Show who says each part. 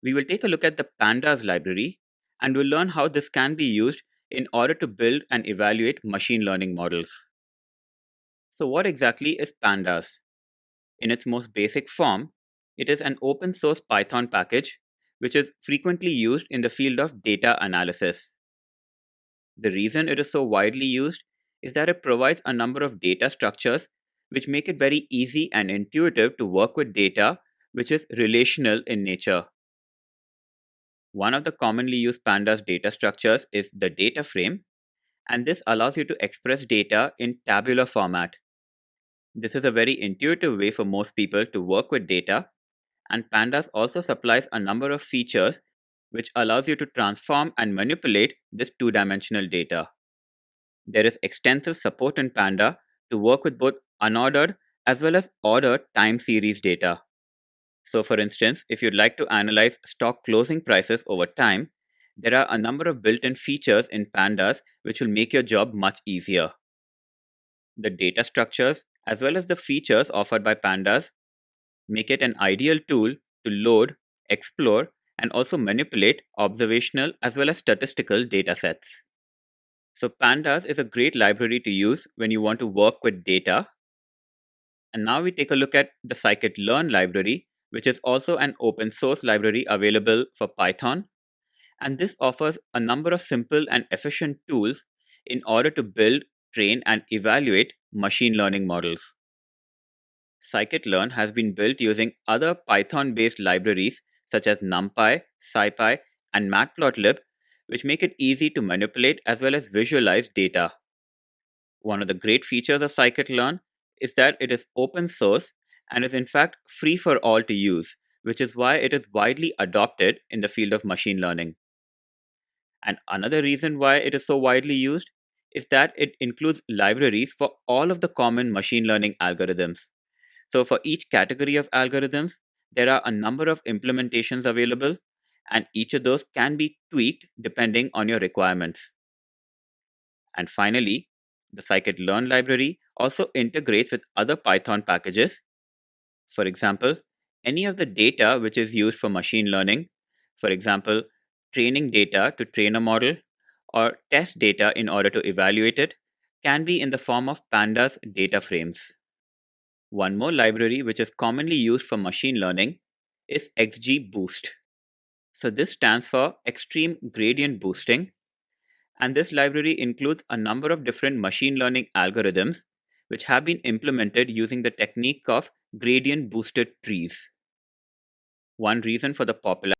Speaker 1: we will take a look at the Pandas library and we'll learn how this can be used in order to build and evaluate machine learning models. So what exactly is Pandas? In its most basic form, it is an open source Python package which is frequently used in the field of data analysis. The reason it is so widely used is that it provides a number of data structures which make it very easy and intuitive to work with data which is relational in nature. One of the commonly used Pandas data structures is the data frame, and this allows you to express data in tabular format. This is a very intuitive way for most people to work with data, and Pandas also supplies a number of features which allows you to transform and manipulate this two-dimensional data. There is extensive support in Panda to work with both unordered as well as ordered time series data. So for instance, if you'd like to analyze stock closing prices over time, there are a number of built-in features in Pandas which will make your job much easier. The data structures as well as the features offered by Pandas make it an ideal tool to load, explore, and also manipulate observational as well as statistical datasets. So Pandas is a great library to use when you want to work with data. And now we take a look at the Scikit-Learn Library, which is also an open source library available for Python. And this offers a number of simple and efficient tools in order to build, train, and evaluate machine learning models. Scikit-Learn has been built using other Python-based libraries such as NumPy, SciPy, and Matplotlib, which make it easy to manipulate as well as visualize data. One of the great features of Scikit-Learn is that it is open source and is in fact free for all to use, which is why it is widely adopted in the field of machine learning. And another reason why it is so widely used is that it includes libraries for all of the common machine learning algorithms. So for each category of algorithms, there are a number of implementations available, and each of those can be tweaked depending on your requirements. And finally, the Scikit-Learn library also integrates with other Python packages. For example, any of the data which is used for machine learning, for example, training data to train a model or test data in order to evaluate it, can be in the form of Pandas data frames. One more library which is commonly used for machine learning is XGBoost. So this stands for Extreme Gradient Boosting, and this library includes a number of different machine learning algorithms which have been implemented using the technique of gradient boosted trees. One reason for the popularity